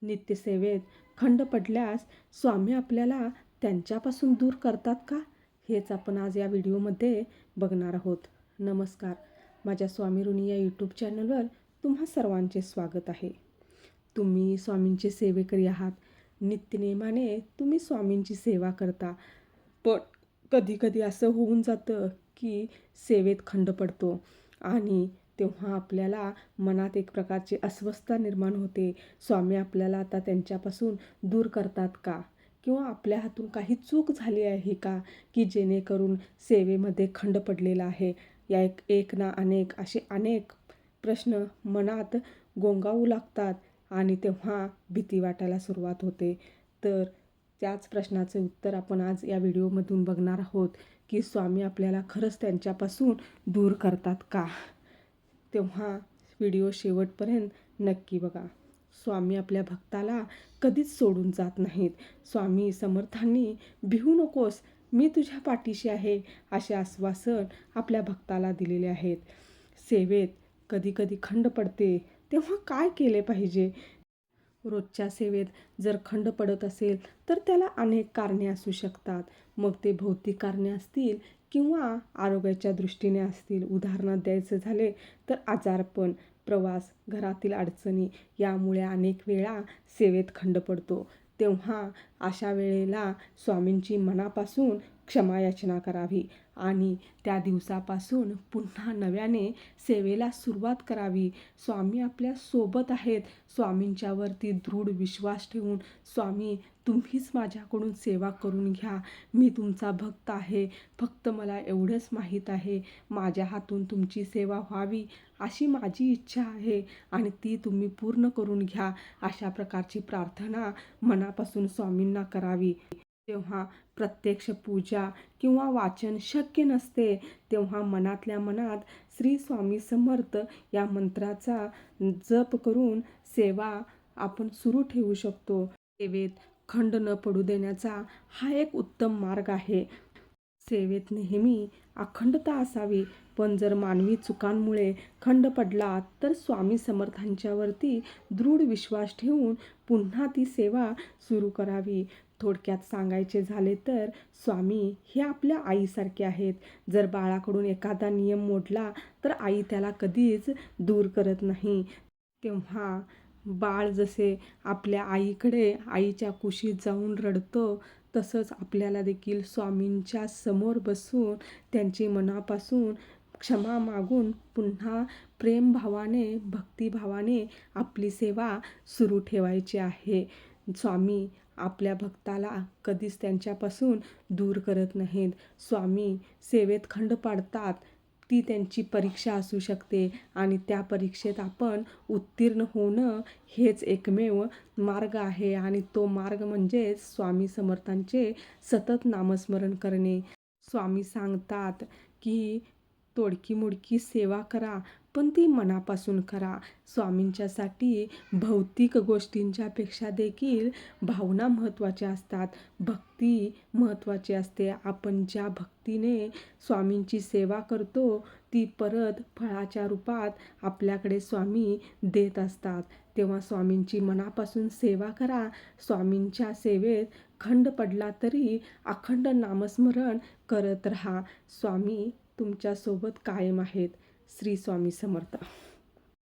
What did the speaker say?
नित्यसेवेत खंड पडल्यास स्वामी आपल्याला त्यांच्यापासून दूर करतात का? हेच आपण आज या व्हिडिओमध्ये बघणार आहोत. नमस्कार, माझ्या स्वामी ऋणी या यूट्यूब चॅनलवर तुम्हा सर्वांचे स्वागत आहे. तुम्ही स्वामींचे सेवेकरी आहात. नित्यनेमाने तुम्ही स्वामींची सेवा करता. पण कधी असं होऊन जातं की सेवेत खंड पडतो आणि तेव्हा आपल्याला मनात एक प्रकारची अस्वस्थता निर्माण होते. स्वामी आपल्याला आता त्यांच्यापासून दूर करतात का? किंवा आपल्या हातून काही चूक झाली आहे का, की जेणेकरून सेवेमध्ये खंड पडलेला आहे? या एक ना अनेक असे अनेक प्रश्न मनात गोंगावू लागतात आणि तेव्हा भीती वाटायला सुरुवात होते. तर त्याच प्रश्नाचे उत्तर आपण आज या व्हिडिओमधून बघणार आहोत की स्वामी आपल्याला खरंच त्यांच्यापासून दूर करतात का? तेव्हा व्हिडिओ शेवटपर्यंत नक्की बघा. स्वामी आपल्या भक्ताला कधीच सोडून जात नाहीत. स्वामी समर्थांनी भिवू नकोस, मी तुझ्या पाठीशी आहे असे आश्वासन आपल्या भक्ताला दिलेले आहेत. सेवेत कधी खंड पडते तेव्हा काय केले पाहिजे? रोजच्या सेवेत जर खंड पडत असेल तर त्याला अनेक कारणे असू शकतात. मग ते भौतिक कारणे असतील किंवा आरोग्याच्या दृष्टीने असतील. उदाहरणार्थ द्यायचं झाले तर आजारपण, प्रवास, घरातील अडचणी यामुळे अनेक वेळा सेवेत खंड पडतो. तेव्हा अशा वेळेला स्वामींची मनापासून क्षमायाचना करावी आणि त्या दिवसापासून पुन्हा नव्याने सेवेला सुरुवात करावी. स्वामी आपल्या सोबत आहेत. स्वामींच्यावरती दृढ विश्वास ठेवून, स्वामी तुम्हीच माझ्याकडून सेवा करून घ्या, मी तुमचा भक्त आहे, फक्त मला एवढंच माहीत आहे, माझ्या हातून तुमची सेवा व्हावी अशी माझी इच्छा आहे आणि ती तुम्ही पूर्ण करून घ्या, अशा प्रकारची प्रार्थना मनापासून स्वामींना करावी. तेव्हा प्रत्यक्ष पूजा किंवा वाचन शक्य नसते, तेव्हा मनातल्या मनात श्री स्वामी समर्थ या मंत्राचा जप करून सेवा आपण सुरू ठेवू शकतो. सेवेत खंड न पडू देण्याचा हा एक उत्तम मार्ग आहे. सेवेत नेहमी अखंडता असावी, पण जर मानवी चुकांमुळे खंड पडला तर स्वामी समर्थांच्यावरती दृढ विश्वास ठेवून पुन्हा ती सेवा सुरू करावी. थोडक्यात सांगायचे झाले तर स्वामी हे आपल्या आईसारखे आहेत. जर बाळाकडून एखादा नियम मोडला तर आई त्याला कधीच दूर करत नाही. तेव्हा बाळ जसे आपल्या आईकडे आईच्या कुशीत जाऊन रडतं, तसंच आपल्याला देखील स्वामींच्या समोर बसून त्यांची मनापासून क्षमा मागून पुन्हा प्रेमभावाने, भक्तिभावाने आपली सेवा सुरू ठेवायची आहे. स्वामी आपल्या भक्ताला कधीच त्यांच्यापासून दूर करत नाहीत. स्वामी सेवेत खंड पाडतात, ती त्यांची परीक्षा असू शकते आणि त्या परीक्षेत आपण उत्तीर्ण होणं हेच एकमेव मार्ग आहे आणि तो मार्ग म्हणजेच स्वामी समर्थांचे सतत नामस्मरण करणे. स्वामी सांगतात की तोडकी-मोडकी सेवा करा, पण ती मनापासून करा. स्वामींच्यासाठी भौतिक गोष्टींच्या पेक्षा देखील भावना महत्त्वाच्या असतात, भक्ती महत्त्वाची असते. आपण ज्या भक्तीने स्वामींची सेवा करतो ती परत फळाच्या रूपात आपल्याकडे स्वामी देत असतात. तेव्हा स्वामींची मनापासून सेवा करा. स्वामींच्या सेवेत खंड पडला तरी अखंड नामस्मरण करत राहा. स्वामी तुमच्यासोबत कायम आहेत. श्री स्वामी समर्थ.